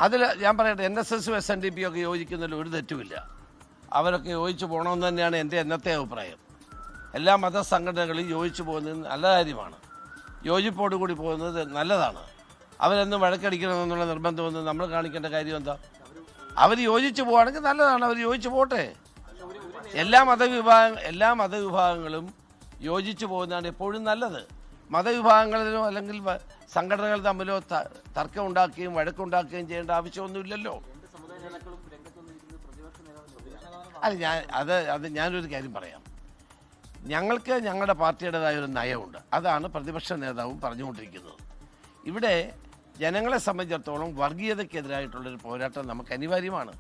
അതിൽ ഞാൻ പറയട്ടെ, NSS SNDP ഒക്കെ യോജിക്കുന്നതിൽ ഒരു തെറ്റുമില്ല. അവരൊക്കെ യോജിച്ച് പോകണമെന്ന് തന്നെയാണ് എൻ്റെ എന്നത്തെ അഭിപ്രായം. എല്ലാ മതസംഘടനകളും യോജിച്ച് പോകുന്നത് നല്ല കാര്യമാണ്. യോജിപ്പോടുകൂടി പോകുന്നത് നല്ലതാണ്. അവരെന്നും വഴക്കടിക്കണമെന്നുള്ള നിർബന്ധമൊന്നും നമ്മൾ കാണിക്കേണ്ട കാര്യം എന്താ? അവർ യോജിച്ച് പോവുകയാണെങ്കിൽ നല്ലതാണ്, അവർ യോജിച്ച് പോട്ടെ. എല്ലാ മതവിഭാഗങ്ങളും യോജിച്ച് പോകുന്നതാണ് എപ്പോഴും നല്ലത്. മതവിഭാഗങ്ങളിലോ അല്ലെങ്കിൽ സംഘടനകൾ തമ്മിലോ തർക്കം ഉണ്ടാക്കുകയും വഴക്കുണ്ടാക്കുകയും ചെയ്യേണ്ട ആവശ്യമൊന്നുമില്ലല്ലോ. അല്ല, ഞാനൊരു കാര്യം പറയാം. ഞങ്ങൾക്ക് ഞങ്ങളുടെ പാർട്ടിയുടേതായ ഒരു നയമുണ്ട്. അതാണ് പ്രതിപക്ഷ നേതാവും പറഞ്ഞുകൊണ്ടിരിക്കുന്നത്. ഇവിടെ ജനങ്ങളെ സംബന്ധിച്ചിടത്തോളം വർഗീയതയ്ക്കെതിരായിട്ടുള്ളൊരു പോരാട്ടം നമുക്ക് അനിവാര്യമാണ്.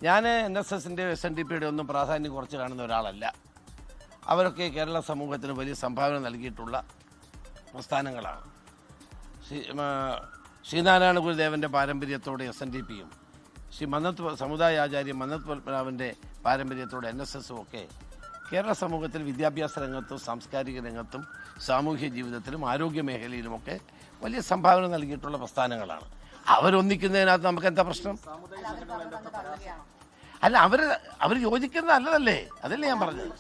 ഞാൻ NSSൻ്റെയോ SNDPയുടെ ഒന്നും പ്രാധാന്യം കുറച്ച് കാണുന്ന ഒരാളല്ല. അവരൊക്കെ കേരള സമൂഹത്തിന് വലിയ സംഭാവന നൽകിയിട്ടുള്ള പ്രസ്ഥാനങ്ങളാണ്. ശ്രീനാരായണ ഗുരുദേവൻ്റെ പാരമ്പര്യത്തോടെ SNDPയും ശ്രീ സമുദായ ആചാര്യ മന്നത്ത് പത്മനാഭൻ്റെ പാരമ്പര്യത്തോടെ NSSും ഒക്കെ കേരള സമൂഹത്തിൽ വിദ്യാഭ്യാസ രംഗത്തും സാംസ്കാരിക രംഗത്തും സാമൂഹ്യ ജീവിതത്തിലും ആരോഗ്യ മേഖലയിലുമൊക്കെ വലിയ സംഭാവന നൽകിയിട്ടുള്ള പ്രസ്ഥാനങ്ങളാണ്. അവരൊന്നിക്കുന്നതിനകത്ത് നമുക്ക് എന്താ പ്രശ്നം? അല്ല, അവർ യോജിക്കുന്ന നല്ലതല്ലേ? അതല്ലേ ഞാൻ പറഞ്ഞത്.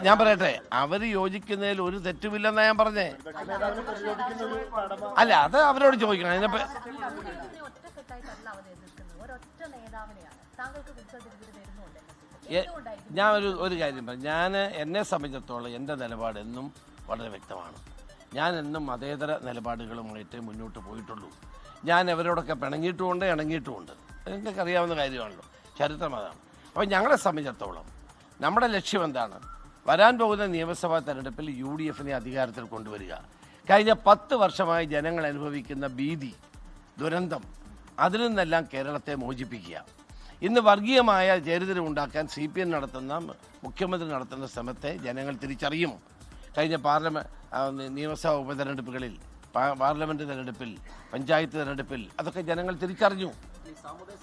ഞാൻ പറയട്ടെ, അവർ യോജിക്കുന്നതിൽ ഒരു തെറ്റുമില്ലെന്നാ ഞാൻ പറഞ്ഞേ. അല്ല, അത് അവരോട് ചോദിക്കണം. അതിനെ ഞാൻ ഒരു കാര്യം പറയാം. എന്നെ സംബന്ധിച്ചിടത്തോളം എൻ്റെ നിലപാട് എന്നും വളരെ വ്യക്തമാണ്. ഞാൻ എന്നും മതേതര നിലപാടുകളുമായിട്ട് മുന്നോട്ട് പോയിട്ടുള്ളൂ. ഞാൻ അവരോടൊക്കെ പിണങ്ങിയിട്ടുമുണ്ട്, ഇണങ്ങിയിട്ടുമുണ്ട്. നിങ്ങൾക്ക് അറിയാവുന്ന കാര്യമാണല്ലോ, ചരിത്രം അതാണ്. അപ്പോൾ ഞങ്ങളെ സംബന്ധിച്ചിടത്തോളം നമ്മുടെ ലക്ഷ്യം എന്താണ്? വരാൻ പോകുന്ന നിയമസഭാ തെരഞ്ഞെടുപ്പിൽ UDFനെ അധികാരത്തിൽ കൊണ്ടുവരിക. കഴിഞ്ഞ 10 വർഷമായി ജനങ്ങൾ അനുഭവിക്കുന്ന ഭീതി, ദുരന്തം, അതിൽ നിന്നെല്ലാം കേരളത്തെ മോചിപ്പിക്കുക. ഇന്ന് വർഗീയമായ ചേരിതിരിവുണ്ടാക്കാൻ CPM നടത്തുന്ന, മുഖ്യമന്ത്രി നടത്തുന്ന ശ്രമത്തെ ജനങ്ങൾ തിരിച്ചറിയും. കഴിഞ്ഞ നിയമസഭാ ഉപതെരഞ്ഞെടുപ്പുകളിൽ, പാർലമെൻറ്റ് തെരഞ്ഞെടുപ്പിൽ, പഞ്ചായത്ത് തെരഞ്ഞെടുപ്പിൽ അതൊക്കെ ജനങ്ങൾ തിരിച്ചറിഞ്ഞു.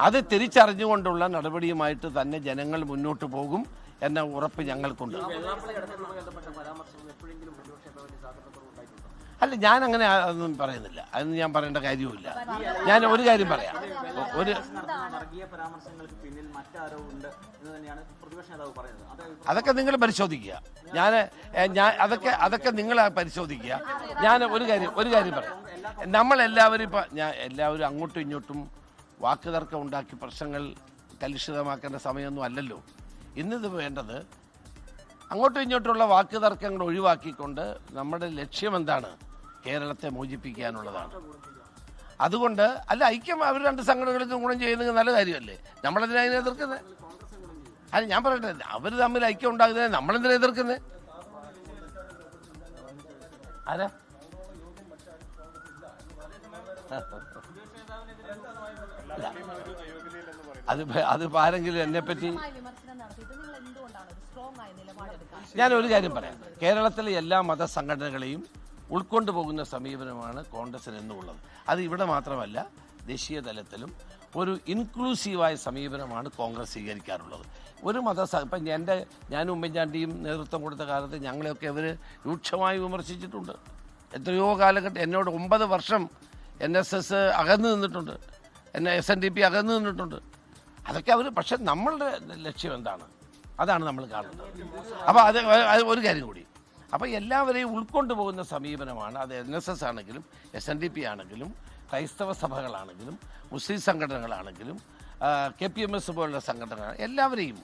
അത് തിരിച്ചറിഞ്ഞുകൊണ്ടുള്ള നടപടിയുമായിട്ട് തന്നെ ജനങ്ങൾ മുന്നോട്ട് പോകും എന്ന ഉറപ്പ് ഞങ്ങൾക്കുണ്ട്. അല്ല, ഞാൻ അങ്ങനെ അതൊന്നും പറയുന്നില്ല. അതൊന്നും ഞാൻ പറയേണ്ട കാര്യവുമില്ല. ഞാൻ ഒരു കാര്യം പറയാം. അതൊക്കെ നിങ്ങൾ പരിശോധിക്കുക. അതൊക്കെ നിങ്ങൾ പരിശോധിക്കുക. ഞാൻ ഒരു കാര്യം പറയാം. നമ്മളെല്ലാവരും എല്ലാവരും അങ്ങോട്ടും ഇങ്ങോട്ടും വാക്കുതർക്കം ഉണ്ടാക്കി പ്രശ്നങ്ങൾ കലുഷിതമാക്കേണ്ട സമയമൊന്നും അല്ലല്ലോ. ഇന്നിത് വേണ്ടത് അങ്ങോട്ടും ഇങ്ങോട്ടുള്ള വാക്കുതർക്കങ്ങൾ ഒഴിവാക്കിക്കൊണ്ട് നമ്മുടെ ലക്ഷ്യം എന്താണ്? കേരളത്തെ മോചിപ്പിക്കാനുള്ളതാണ്. അതുകൊണ്ട് അല്ല, ഐക്യം അവർ രണ്ട് സംഘടനകൾക്കും ഗുണം ചെയ്യുന്നത് നല്ല കാര്യമല്ലേ? നമ്മളെന്തിനാ അതിനെ എതിർക്കുന്നത്? അല്ല, ഞാൻ പറയട്ടെ, അവർ തമ്മിൽ ഐക്യം ഉണ്ടാകുന്നത് നമ്മളെന്തിനാ എതിർക്കുന്നത്? ആരാ? അത് ആരെങ്കിലും എന്നെപ്പറ്റി ഞാനൊരു കാര്യം പറയാം. കേരളത്തിലെ എല്ലാ മതസംഘടനകളെയും ഉൾക്കൊണ്ടു പോകുന്ന സമീപനമാണ് കോൺഗ്രസിന് എന്നുള്ളത്. അത് ഇവിടെ മാത്രമല്ല, ദേശീയ തലത്തിലും ഒരു ഇൻക്ലൂസീവായ സമീപനമാണ് കോൺഗ്രസ് സ്വീകരിക്കാറുള്ളത്. ഒരു ഇപ്പം ഞാനും ഉമ്മൻചാണ്ടിയും നേതൃത്വം കൊടുത്ത കാലത്ത് ഞങ്ങളെയൊക്കെ അവർ രൂക്ഷമായി വിമർശിച്ചിട്ടുണ്ട്. എത്രയോ കാലഘട്ടം എന്നോട് 9 വർഷം NSS അകന്നു നിന്നിട്ടുണ്ട്, SNDP അകന്നു നിന്നിട്ടുണ്ട്. അതൊക്കെ അവർ, പക്ഷെ നമ്മളുടെ ലക്ഷ്യം എന്താണ്? അതാണ് നമ്മൾ കാണുന്നത്. അപ്പോൾ അത് ഒരു കാര്യം കൂടി. അപ്പോൾ എല്ലാവരെയും ഉൾക്കൊണ്ടു പോകുന്ന സമീപനമാണ്. അത് NSS ആണെങ്കിലും SNDP ആണെങ്കിലും ക്രൈസ്തവ സഭകളാണെങ്കിലും മുസ്ലിം സംഘടനകളാണെങ്കിലും KPMS പോലുള്ള സംഘടനകൾ, എല്ലാവരെയും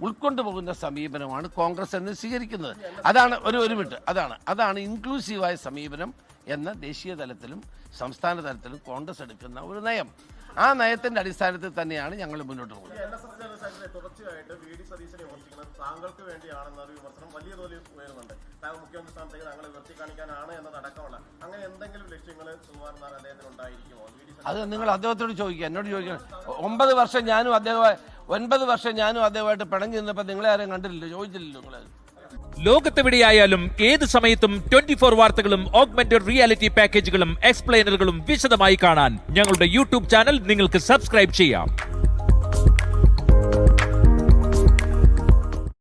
ഉൾക്കൊണ്ടു പോകുന്ന സമീപനമാണ് കോൺഗ്രസ് എന്ന് സ്വീകരിക്കുന്നത്. അതാണ് ഒരു മിനിറ്റ് അതാണ് ഇൻക്ലൂസീവായ സമീപനം എന്ന ദേശീയ തലത്തിലും സംസ്ഥാന തലത്തിലും കോൺഗ്രസ് എടുക്കുന്ന ഒരു നയം. ആ നയത്തിന്റെ അടിസ്ഥാനത്തിൽ തന്നെയാണ് ഞങ്ങൾ മുന്നോട്ട് പോകുന്നത്. തുടർച്ചയായിട്ട് VD സതീശനെ വിമർശിക്കുന്നത് താങ്കൾക്ക് വേണ്ടിയാണെന്ന ഒരു വിമർശനം വലിയ തോതിൽ ഉയരുന്നുണ്ട്. മുഖ്യമന്ത്രി സ്ഥാനത്തേക്ക് താങ്കളെ ഉയർത്തി കാണിക്കാനാണ് എന്നതടക്കമുള്ള അങ്ങനെ എന്തെങ്കിലും ലക്ഷ്യങ്ങൾ സുകുമാരൻ അദ്ദേഹത്തിന് ഉണ്ടായിരിക്കുമോ? അത് നിങ്ങൾ അദ്ദേഹത്തോട് ചോദിക്കുക, എന്നോട് ചോദിക്കണം. 9 വർഷം ഞാനും അദ്ദേഹമായിട്ട് പിണങ്ങി നിന്നപ്പോൾ നിങ്ങളെ ആരെയും കണ്ടില്ലല്ലോ, ചോദിച്ചില്ലല്ലോ നിങ്ങൾ. ലോകത്തെവിടെയായാലും ഏത് സമയത്തും 24 വാർത്തകളും ഓഗ്മെന്റഡ് റിയാലിറ്റി പാക്കേജുകളും എക്സ്പ്ലെയിനറുകളും വിശദമായി കാണാൻ ഞങ്ങളുടെ YouTube ചാനൽ നിങ്ങൾക്ക് സബ്സ്ക്രൈബ് ചെയ്യാം.